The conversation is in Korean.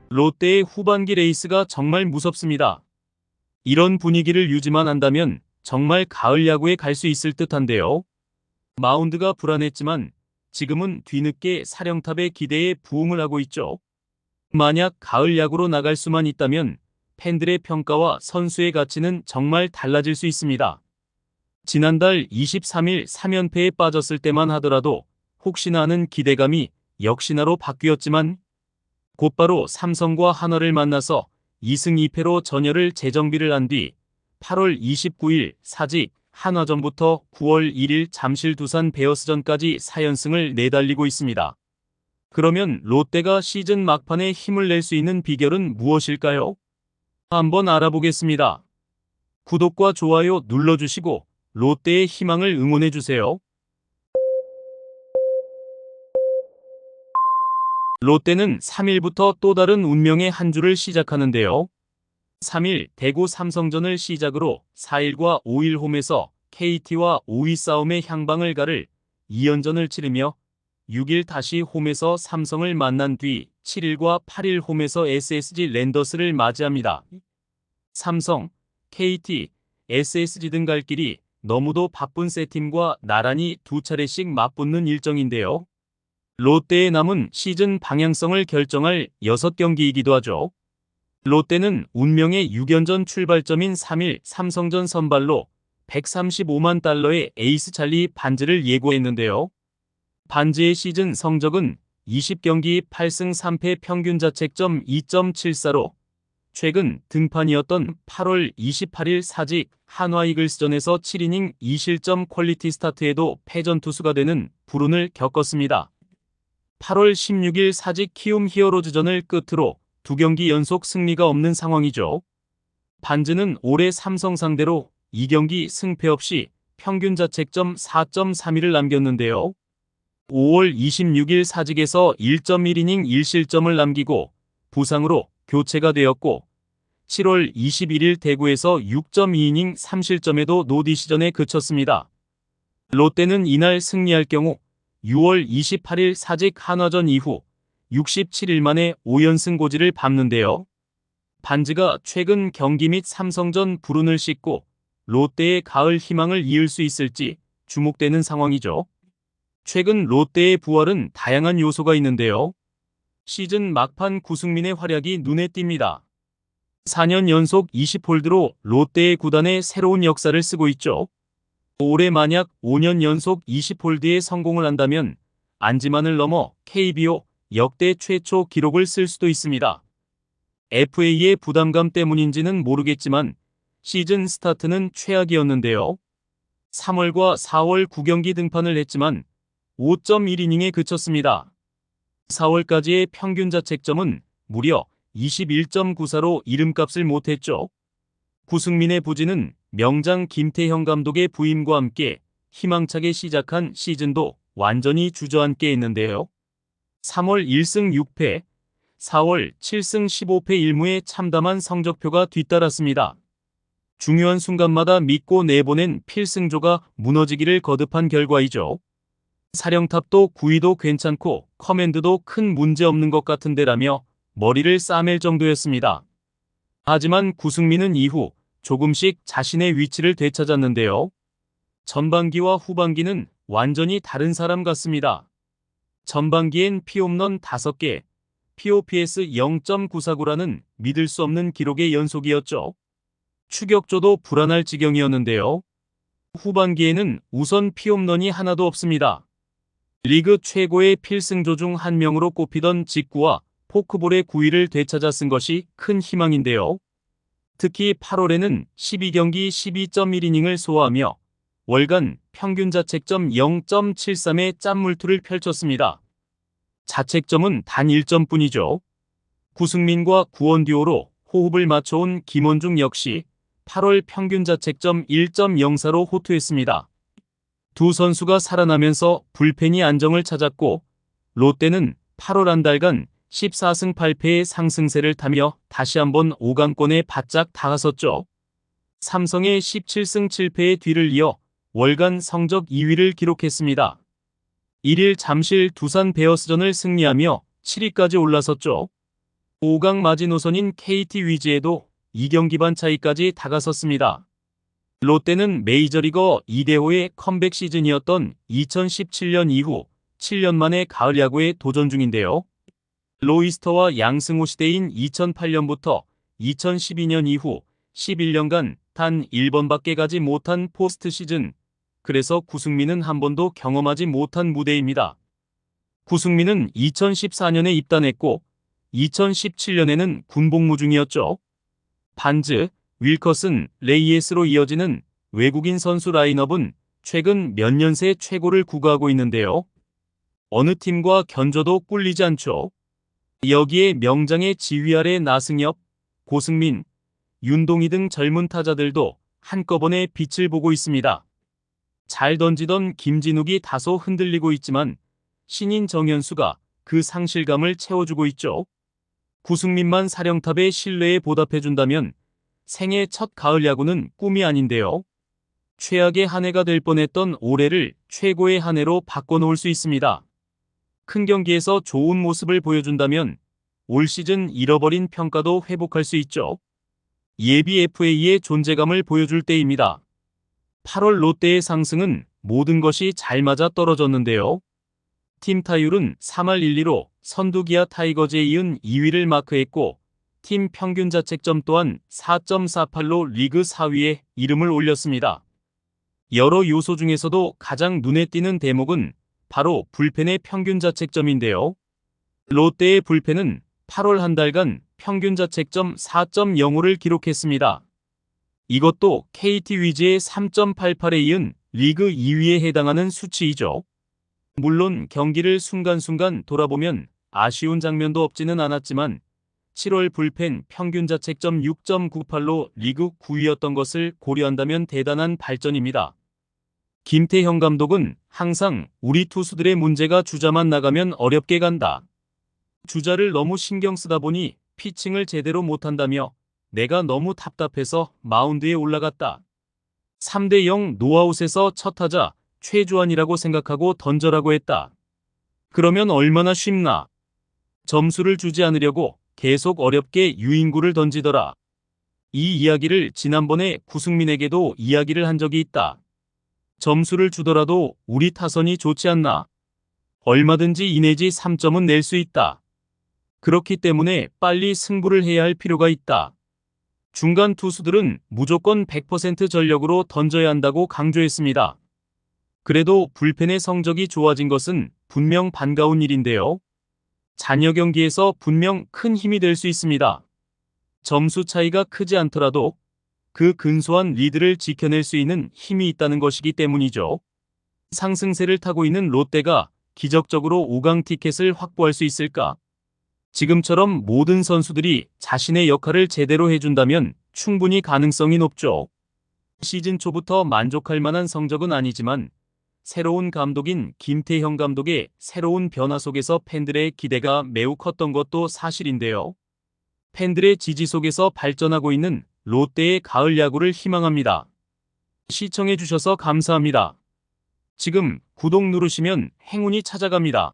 롯데의 후반기 레이스가 정말 무섭습니다. 이런 분위기를 유지만 한다면 정말 가을 야구에 갈 수 있을 듯한데요. 마운드가 불안했지만 지금은 뒤늦게 사령탑의 기대에 부응을 하고 있죠. 만약 가을 야구로 나갈 수만 있다면 팬들의 평가와 선수의 가치는 정말 달라질 수 있습니다. 지난달 23일 3연패에 빠졌을 때만 하더라도 혹시나 하는 기대감이 역시나로 바뀌었지만 곧바로 삼성과 한화를 만나서 2승 2패로 전열을 재정비를 한 뒤 8월 29일 사직 한화전부터 9월 1일 잠실 두산 베어스전까지 4연승을 내달리고 있습니다. 그러면 롯데가 시즌 막판에 힘을 낼 수 있는 비결은 무엇일까요? 한번 알아보겠습니다. 구독과 좋아요 눌러주시고 롯데의 희망을 응원해주세요. 롯데는 3일부터 또 다른 운명의 한 주를 시작하는데요. 3일 대구 삼성전을 시작으로 4일과 5일 홈에서 KT와 5위 싸움의 향방을 가를 2연전을 치르며 6일 다시 홈에서 삼성을 만난 뒤 7일과 8일 홈에서 SSG 랜더스를 맞이합니다. 삼성, KT, SSG 등 갈 길이 너무도 바쁜 세 팀과 나란히 두 차례씩 맞붙는 일정인데요. 롯데의 남은 시즌 방향성을 결정할 6경기이기도 하죠. 롯데는 운명의 6연전 출발점인 3일 삼성전 선발로 135만 달러의 에이스 찰리 반즈를 예고했는데요. 반즈의 시즌 성적은 20경기 8승 3패 평균 자책점 2.74로 최근 등판이었던 8월 28일 사직 한화 이글스전에서 7이닝 2실점 퀄리티 스타트에도 패전 투수가 되는 불운을 겪었습니다. 8월 16일 사직 키움 히어로즈전을 끝으로 2경기 연속 승리가 없는 상황이죠. 반즈는 올해 삼성 상대로 2경기 승패 없이 평균 자책점 4.31을 남겼는데요. 5월 26일 사직에서 1.1이닝 1실점을 남기고 부상으로 교체가 되었고 7월 21일 대구에서 6.2이닝 3실점에도 노디시전에 그쳤습니다. 롯데는 이날 승리할 경우 6월 28일 사직 한화전 이후 67일 만에 5연승 고지를 밟는데요. 반즈가 최근 경기 및 삼성전 불운을 씻고 롯데의 가을 희망을 이을 수 있을지 주목되는 상황이죠. 최근 롯데의 부활은 다양한 요소가 있는데요. 시즌 막판 구승민의 활약이 눈에 띕니다. 4년 연속 20홀드로 롯데의 구단에 새로운 역사를 쓰고 있죠. 올해 만약 5년 연속 20홀드에 성공을 한다면 안지만을 넘어 KBO 역대 최초 기록을 쓸 수도 있습니다. FA의 부담감 때문인지는 모르겠지만 시즌 스타트는 최악이었는데요. 3월과 4월 9경기 등판을 했지만 5.1이닝에 그쳤습니다. 4월까지의 평균 자책점은 무려 21.94로 이름값을 못했죠. 구승민의 부진은 명장 김태형 감독의 부임과 함께 희망차게 시작한 시즌도 완전히 주저앉게 했는데요. 3월 1승 6패, 4월 7승 15패 1무의 참담한 성적표가 뒤따랐습니다. 중요한 순간마다 믿고 내보낸 필승조가 무너지기를 거듭한 결과이죠. 사령탑도 구위도 괜찮고 커맨드도 큰 문제 없는 것 같은데라며 머리를 싸맬 정도였습니다. 하지만 구승민은 이후 조금씩 자신의 위치를 되찾았는데요. 전반기와 후반기는 완전히 다른 사람 같습니다. 전반기엔 피홈런 5개, POPS 0.949라는 믿을 수 없는 기록의 연속이었죠. 추격조도 불안할 지경이었는데요. 후반기에는 우선 피홈런이 하나도 없습니다. 리그 최고의 필승조 중 한 명으로 꼽히던 직구와 포크볼의 구위를 되찾아 쓴 것이 큰 희망인데요. 특히 8월에는 12경기 12.1이닝을 소화하며 월간 평균 자책점 0.73의 짠물투를 펼쳤습니다. 자책점은 단 1점뿐이죠. 구승민과 구원 듀오로 호흡을 맞춰온 김원중 역시 8월 평균 자책점 1.04로 호투했습니다. 두 선수가 살아나면서 불펜이 안정을 찾았고 롯데는 8월 한 달간 14승 8패의 상승세를 타며 다시 한번 5강권에 바짝 다가섰죠. 삼성의 17승 7패의 뒤를 이어 월간 성적 2위를 기록했습니다. 1일 잠실 두산 베어스전을 승리하며 7위까지 올라섰죠. 5강 마지노선인 KT 위즈에도 2경기반 차이까지 다가섰습니다. 롯데는 메이저리거 이대호의 컴백 시즌이었던 2017년 이후 7년 만에 가을 야구에 도전 중인데요. 로이스터와 양승호 시대인 2008년부터 2012년 이후 11년간 단 1번밖에 가지 못한 포스트 시즌. 그래서 구승민은 한 번도 경험하지 못한 무대입니다. 구승민은 2014년에 입단했고 2017년에는 군복무 중이었죠. 반즈, 윌커슨, 레이에스로 이어지는 외국인 선수 라인업은 최근 몇 년 새 최고를 구가하고 있는데요. 어느 팀과 견줘도 꿀리지 않죠. 여기에 명장의 지휘 아래 나승엽, 고승민, 윤동희 등 젊은 타자들도 한꺼번에 빛을 보고 있습니다. 잘 던지던 김진욱이 다소 흔들리고 있지만 신인 정현수가 그 상실감을 채워주고 있죠. 구승민만 사령탑의 신뢰에 보답해준다면 생애 첫 가을 야구는 꿈이 아닌데요. 최악의 한 해가 될 뻔했던 올해를 최고의 한 해로 바꿔놓을 수 있습니다. 큰 경기에서 좋은 모습을 보여준다면 올 시즌 잃어버린 평가도 회복할 수 있죠. 예비 FA의 존재감을 보여줄 때입니다. 8월 롯데의 상승은 모든 것이 잘 맞아 떨어졌는데요. 팀 타율은 3할 1리로 선두 기아 타이거즈에 이은 2위를 마크했고 팀 평균 자책점 또한 4.48로 리그 4위에 이름을 올렸습니다. 여러 요소 중에서도 가장 눈에 띄는 대목은 바로 불펜의 평균 자책점인데요. 롯데의 불펜은 8월 한 달간 평균 자책점 4.05를 기록했습니다. 이것도 KT 위즈의 3.88에 이은 리그 2위에 해당하는 수치이죠. 물론 경기를 순간순간 돌아보면 아쉬운 장면도 없지는 않았지만 7월 불펜 평균 자책점 6.98로 리그 9위였던 것을 고려한다면 대단한 발전입니다. 김태형 감독은 항상 우리 투수들의 문제가 주자만 나가면 어렵게 간다. 주자를 너무 신경 쓰다 보니 피칭을 제대로 못한다며 내가 너무 답답해서 마운드에 올라갔다. 3대0 노아웃에서 첫 타자 최주환이라고 생각하고 던져라고 했다. 그러면 얼마나 쉽나. 점수를 주지 않으려고 계속 어렵게 유인구를 던지더라. 이 이야기를 지난번에 구승민에게도 이야기를 한 적이 있다. 점수를 주더라도 우리 타선이 좋지 않나. 얼마든지 2 내지 3점은 낼 수 있다. 그렇기 때문에 빨리 승부를 해야 할 필요가 있다. 중간 투수들은 무조건 100% 전력으로 던져야 한다고 강조했습니다. 그래도 불펜의 성적이 좋아진 것은 분명 반가운 일인데요. 잔여 경기에서 분명 큰 힘이 될 수 있습니다. 점수 차이가 크지 않더라도 그 근소한 리드를 지켜낼 수 있는 힘이 있다는 것이기 때문이죠. 상승세를 타고 있는 롯데가 기적적으로 5강 티켓을 확보할 수 있을까? 지금처럼 모든 선수들이 자신의 역할을 제대로 해준다면 충분히 가능성이 높죠. 시즌 초부터 만족할 만한 성적은 아니지만 새로운 감독인 김태형 감독의 새로운 변화 속에서 팬들의 기대가 매우 컸던 것도 사실인데요. 팬들의 지지 속에서 발전하고 있는 롯데의 가을 야구를 희망합니다. 시청해주셔서 감사합니다. 지금 구독 누르시면 행운이 찾아갑니다.